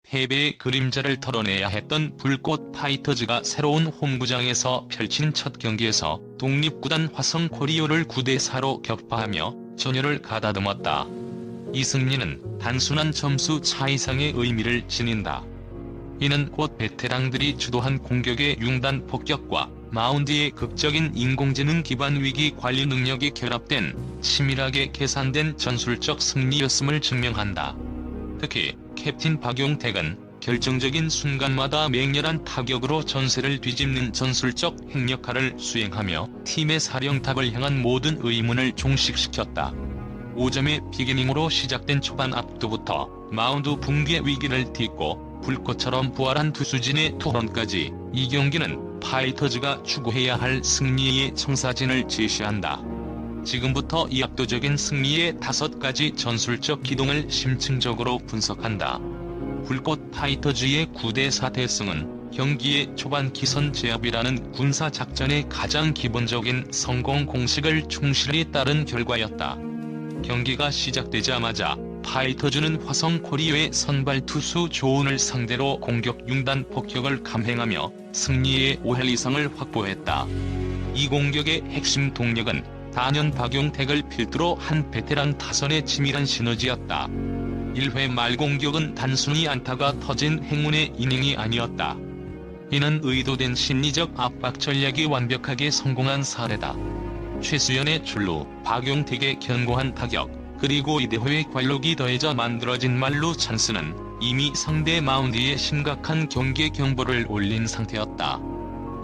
패배의 그림자를 털어내야 했던 불꽃 파이터즈가 새로운 홈구장에서 펼친 첫 경기에서 독립구단 화성코리오를 9대4로 격파하며 전열을 가다듬었다. 이 승리는 단순한 점수 차 이상의 의미를 지닌다. 이는 곧 베테랑들이 주도한 공격의 융단 폭격과 마운드의 극적인 인공지능 기반 위기 관리 능력이 결합된 치밀하게 계산된 전술적 승리였음을 증명한다. 특히 캡틴 박용택은 결정적인 순간마다 맹렬한 타격으로 전세를 뒤집는 전술적 핵역할을 수행하며 팀의 사령탑을 향한 모든 의문을 종식시켰다. 5점의 비기닝으로 시작된 초반 압도부터 마운드 붕괴 위기를 딛고 불꽃처럼 부활한 투수진의 투런까지, 이 경기는 파이터즈가 추구해야 할 승리의 청사진을 제시한다. 지금부터 이 압도적인 승리의 5가지 전술적 기동을 심층적으로 분석한다. 불꽃 파이터즈의 9대4 대승은 경기의 초반 기선 제압이라는 군사작전의 가장 기본적인 성공 공식을 충실히 따른 결과였다. 경기가 시작되자마자 파이터즈는 화성코리오의 선발 투수 조은을 상대로 공격 융단 폭격을 감행하며 승리의 5할 이상을 확보했다. 이 공격의 핵심 동력은 단연 박용택을 필두로 한 베테랑 타선의 치밀한 시너지였다. 1회 말 공격은 단순히 안타가 터진 행운의 이닝이 아니었다. 이는 의도된 심리적 압박 전략이 완벽하게 성공한 사례다. 최수연의 출루, 박용택의 견고한 타격, 그리고 이대호의 관록이 더해져 만들어진 말루 찬스는 이미 상대 마운드에 심각한 경계 경보를 올린 상태였다.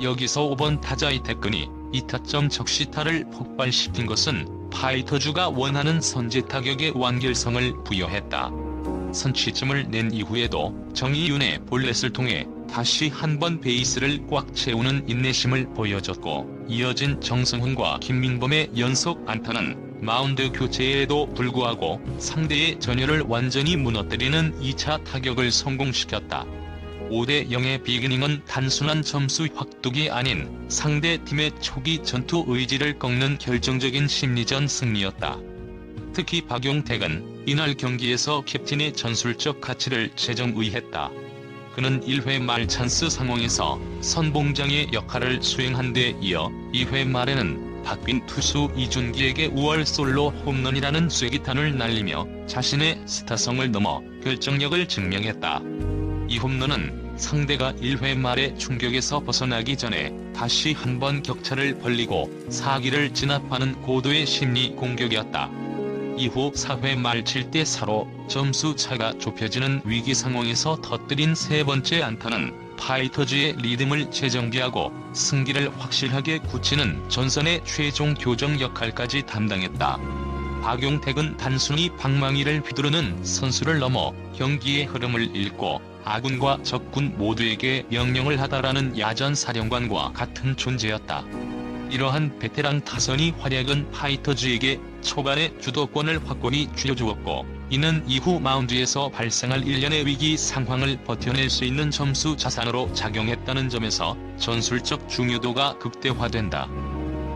여기서 5번 타자 이태근이 2타점 적시타를 폭발시킨 것은 파이터즈가 원하는 선제 타격의 완결성을 부여했다. 선취점을 낸 이후에도 정의윤의 볼넷을 통해 다시 한번 베이스를 꽉 채우는 인내심을 보여줬고, 이어진 정성훈과 김민범의 연속 안타는 마운드 교체에도 불구하고 상대의 전열을 완전히 무너뜨리는 2차 타격을 성공시켰다. 5대0의 비기닝은 단순한 점수 확독이 아닌 상대 팀의 초기 전투 의지를 꺾는 결정적인 심리전 승리였다. 특히 박용택은 이날 경기에서 캡틴의 전술적 가치를 재정의했다. 그는 1회 말 찬스 상황에서 선봉장의 역할을 수행한 데 이어 2회 말에는 박빈 투수 이준기에게 우월 솔로 홈런이라는 쐐기탄을 날리며 자신의 스타성을 넘어 결정력을 증명했다. 이 홈런은 상대가 1회 말의 충격에서 벗어나기 전에 다시 한번 격차를 벌리고 4기를 진압하는 고도의 심리 공격이었다. 이후 4회 말 7대4로 점수 차가 좁혀지는 위기 상황에서 터뜨린 세 번째 안타는 파이터즈의 리듬을 재정비하고 승기를 확실하게 굳히는 전선의 최종 교정 역할까지 담당했다. 박용택은 단순히 방망이를 휘두르는 선수를 넘어 경기의 흐름을 읽고 아군과 적군 모두에게 명령을 하다라는 야전 사령관과 같은 존재였다. 이러한 베테랑 타선이 활약은 파이터즈에게 초반의 주도권을 확고히 쥐어주었고, 이는 이후 마운드에서 발생할 일련의 위기 상황을 버텨낼 수 있는 점수 자산으로 작용했다는 점에서 전술적 중요도가 극대화된다.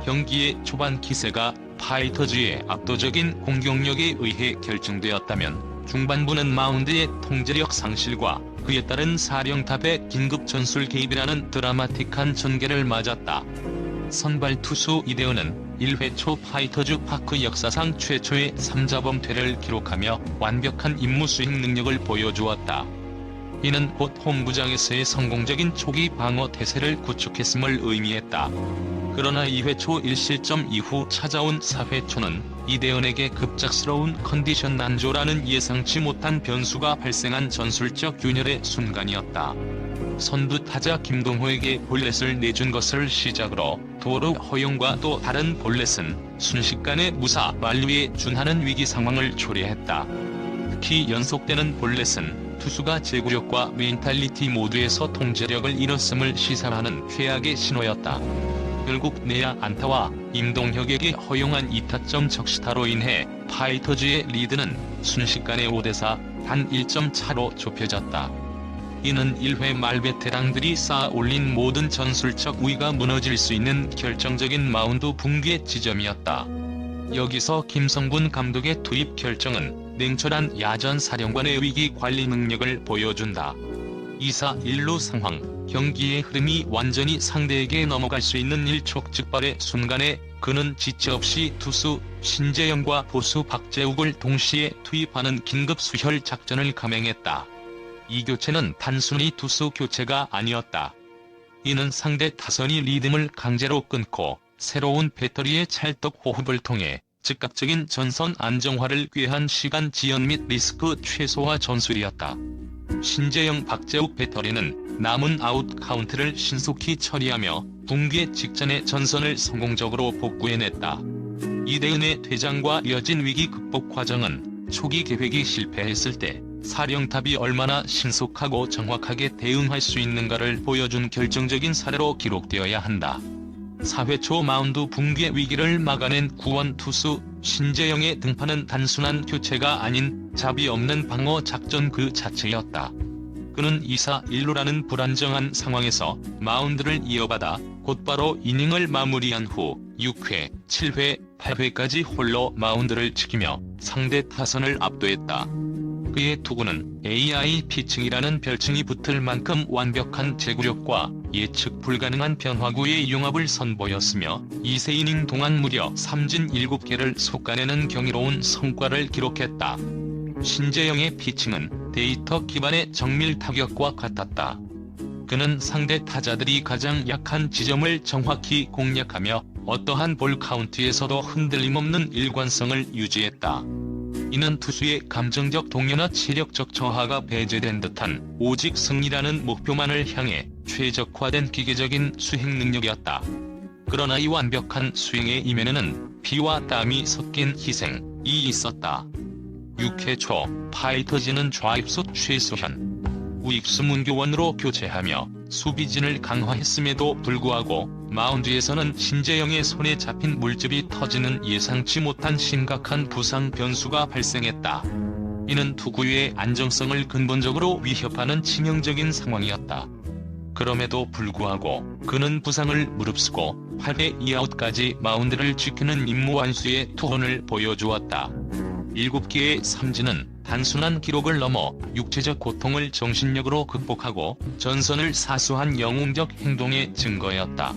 경기의 초반 기세가 파이터즈의 압도적인 공격력에 의해 결정되었다면, 중반부는 마운드의 통제력 상실과 그에 따른 사령탑의 긴급 전술 개입이라는 드라마틱한 전개를 맞았다. 선발 투수 이대호는 1회 초 파이터즈 파크 역사상 최초의 3자범퇴를 기록하며 완벽한 임무 수행 능력을 보여주었다. 이는 곧 홈구장에서의 성공적인 초기 방어 태세를 구축했음을 의미했다. 그러나 2회 초 1실점 이후 찾아온 4회 초는 이대현에게 급작스러운 컨디션 난조라는 예상치 못한 변수가 발생한 전술적 균열의 순간이었다. 선두 타자 김동호에게 볼넷을 내준 것을 시작으로 도루 허용과 또 다른 볼넷은 순식간에 무사 만루에 준하는 위기 상황을 초래했다. 특히 연속되는 볼넷은 투수가 제구력과 멘탈리티 모두에서 통제력을 잃었음을 시사하는 최악의 신호였다. 결국 내야 안타와 임동혁에게 허용한 2타점 적시타로 인해 파이터즈의 리드는 순식간에 5대4, 단 1점 차로 좁혀졌다. 이는 1회 말 베테랑들이 쌓아 올린 모든 전술적 우위가 무너질 수 있는 결정적인 마운드 붕괴 지점이었다. 여기서 김성군 감독의 투입 결정은 냉철한 야전 사령관의 위기 관리 능력을 보여준다. 2사 1루 상황, 경기의 흐름이 완전히 상대에게 넘어갈 수 있는 일촉즉발의 순간에 그는 지체 없이 투수 신재영과 보수 박재욱을 동시에 투입하는 긴급 수혈 작전을 감행했다. 이 교체는 단순히 투수 교체가 아니었다. 이는 상대 타선이 리듬을 강제로 끊고 새로운 배터리의 찰떡 호흡을 통해 즉각적인 전선 안정화를 꾀한 시간 지연 및 리스크 최소화 전술이었다. 신재영 박재욱 배터리는 남은 아웃 카운트를 신속히 처리하며 붕괴 직전에 전선을 성공적으로 복구해냈다. 이대은의 퇴장과 이어진 위기 극복 과정은 초기 계획이 실패했을 때 사령탑이 얼마나 신속하고 정확하게 대응할 수 있는가를 보여준 결정적인 사례로 기록되어야 한다. 4회 초 마운드 붕괴 위기를 막아낸 구원 투수 신재영의 등판은 단순한 교체가 아닌 자비 없는 방어 작전 그 자체였다. 그는 2사 1루라는 불안정한 상황에서 마운드를 이어받아 곧바로 이닝을 마무리한 후 6회, 7회, 8회까지 홀로 마운드를 지키며 상대 타선을 압도했다. 그의 투구는 AI 피칭이라는 별칭이 붙을 만큼 완벽한 제구력과 예측 불가능한 변화구의 융합을 선보였으며 2세이닝 동안 무려 삼진 7개를 솎아내는 경이로운 성과를 기록했다. 신재영의 피칭은 데이터 기반의 정밀 타격과 같았다. 그는 상대 타자들이 가장 약한 지점을 정확히 공략하며 어떠한 볼 카운트에서도 흔들림 없는 일관성을 유지했다. 이는 투수의 감정적 동요나 체력적 저하가 배제된 듯한 오직 승리라는 목표만을 향해 최적화된 기계적인 수행 능력이었다. 그러나 이 완벽한 수행의 이면에는 피와 땀이 섞인 희생이 있었다. 6회 초 파이터즈는 좌익수 최수현, 우익수 문교원으로 교체하며 수비진을 강화했음에도 불구하고 마운드에서는 신재영의 손에 잡힌 물집이 터지는 예상치 못한 심각한 부상 변수가 발생했다. 이는 투구의 안정성을 근본적으로 위협하는 치명적인 상황이었다. 그럼에도 불구하고 그는 부상을 무릅쓰고 8회 2아웃까지 마운드를 지키는 임무 완수의 투혼을 보여주었다. 7개의 삼진은 단순한 기록을 넘어 육체적 고통을 정신력으로 극복하고 전선을 사수한 영웅적 행동의 증거였다.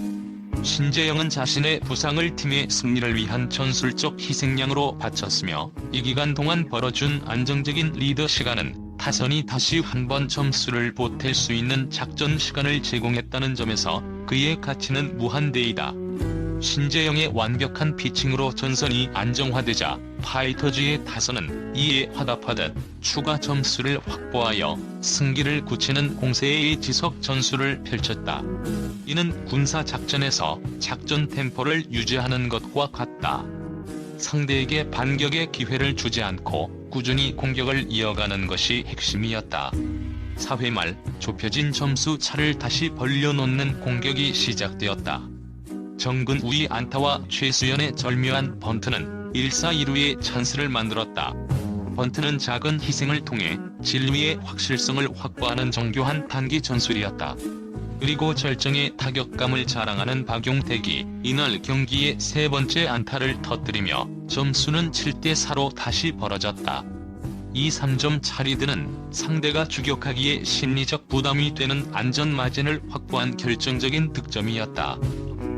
신재영은 자신의 부상을 팀의 승리를 위한 전술적 희생양으로 바쳤으며 이 기간 동안 벌어준 안정적인 리더 시간은 타선이 다시 한 번 점수를 보탤 수 있는 작전 시간을 제공했다는 점에서 그의 가치는 무한대이다. 신재영의 완벽한 피칭으로 전선이 안정화되자 파이터즈의 타선은 이에 화답하듯 추가 점수를 확보하여 승기를 굳히는 공세의 지속 전술을 펼쳤다. 이는 군사 작전에서 작전 템포를 유지하는 것과 같다. 상대에게 반격의 기회를 주지 않고 꾸준히 공격을 이어가는 것이 핵심이었다. 4회 말 좁혀진 점수 차를 다시 벌려놓는 공격이 시작되었다. 정근 우위 안타와 최수연의 절묘한 번트는 1사 2루의 찬스를 만들었다. 번트는 작은 희생을 통해 진루의 확실성을 확보하는 정교한 단기 전술이었다. 그리고 절정의 타격감을 자랑하는 박용택이 이날 경기의 세 번째 안타를 터뜨리며 점수는 7대4로 다시 벌어졌다. 이 3점 차리드는 상대가 추격하기에 심리적 부담이 되는 안전마진을 확보한 결정적인 득점이었다.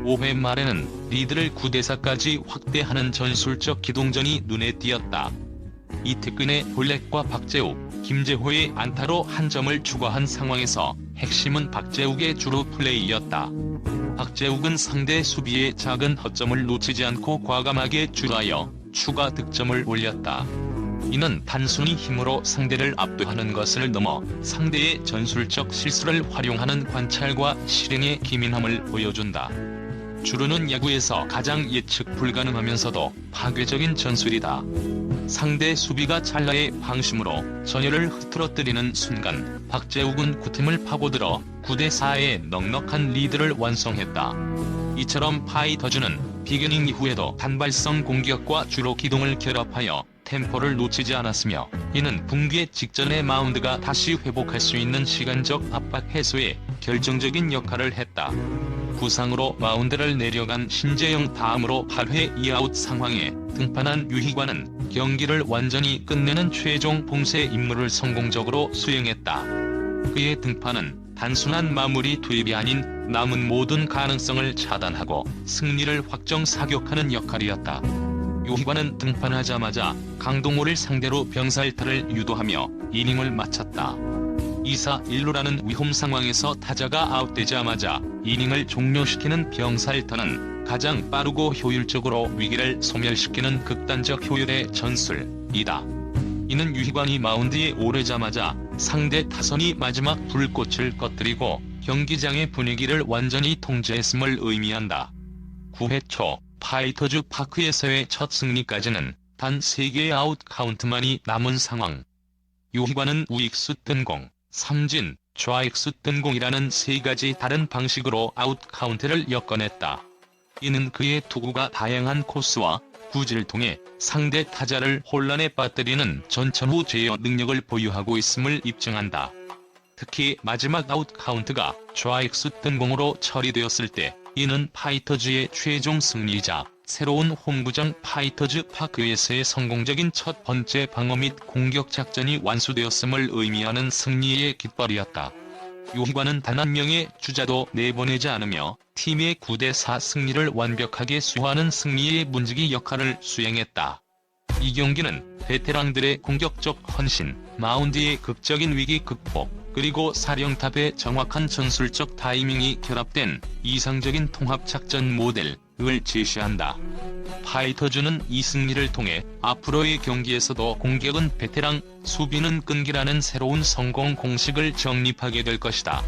5회 말에는 리드를 9대4까지 확대하는 전술적 기동전이 눈에 띄었다. 이태근의 볼넷과 박재욱, 김재호의 안타로 한 점을 추가한 상황에서 핵심은 박재욱의 주루 플레이였다. 박재욱은 상대 수비의 작은 허점을 놓치지 않고 과감하게 줄하여 추가 득점을 올렸다. 이는 단순히 힘으로 상대를 압도하는 것을 넘어 상대의 전술적 실수를 활용하는 관찰과 실행의 기민함을 보여준다. 주루는 야구에서 가장 예측 불가능하면서도 파괴적인 전술이다. 상대 수비가 찰나의 방심으로 전열을 흐트러뜨리는 순간 박재욱은 구팀을 파고들어 9대4의 넉넉한 리드를 완성했다. 이처럼 파이터즈는 비기닝 이후에도 단발성 공격과 주로 기동을 결합하여 템포를 놓치지 않았으며 이는 붕괴 직전의 마운드가 다시 회복할 수 있는 시간적 압박 해소에 결정적인 역할을 했다. 부상으로 마운드를 내려간 신재영 다음으로 8회 2아웃 상황에 등판한 유희관은 경기를 완전히 끝내는 최종 봉쇄 임무를 성공적으로 수행했다. 그의 등판은 단순한 마무리 투입이 아닌 남은 모든 가능성을 차단하고 승리를 확정 사격하는 역할이었다. 유희관은 등판하자마자 강동호를 상대로 병살타를 유도하며 이닝을 마쳤다. 2사 1루라는 위험 상황에서 타자가 아웃되자마자 이닝을 종료시키는 병살타는 가장 빠르고 효율적으로 위기를 소멸시키는 극단적 효율의 전술이다. 이는 유희관이 마운드에 오르자마자 상대 타선이 마지막 불꽃을 꺼뜨리고 경기장의 분위기를 완전히 통제했음을 의미한다. 9회 초 파이터즈 파크에서의 첫 승리까지는 단 3개의 아웃 카운트만이 남은 상황. 유희관은 우익수 뜬공, 삼진, 좌익수 뜬공이라는 3가지 다른 방식으로 아웃 카운트를 엮어냈다. 이는 그의 투구가 다양한 코스와 구질을 통해 상대 타자를 혼란에 빠뜨리는 전천후 제어 능력을 보유하고 있음을 입증한다. 특히 마지막 아웃 카운트가 좌익수 뜬공으로 처리되었을 때 이는 파이터즈의 최종 승리이자 새로운 홈구장 파이터즈 파크에서의 성공적인 첫 번째 방어 및 공격 작전이 완수되었음을 의미하는 승리의 깃발이었다. 유희관은 단 한 명의 주자도 내보내지 않으며 팀의 9대4 승리를 완벽하게 수호하는 승리의 문지기 역할을 수행했다. 이 경기는 베테랑들의 공격적 헌신, 마운드의 극적인 위기 극복, 그리고 사령탑의 정확한 전술적 타이밍이 결합된 이상적인 통합작전 모델을 제시한다. 파이터즈는 이 승리를 통해 앞으로의 경기에서도 공격은 베테랑, 수비는 끈기라는 새로운 성공 공식을 정립하게 될 것이다.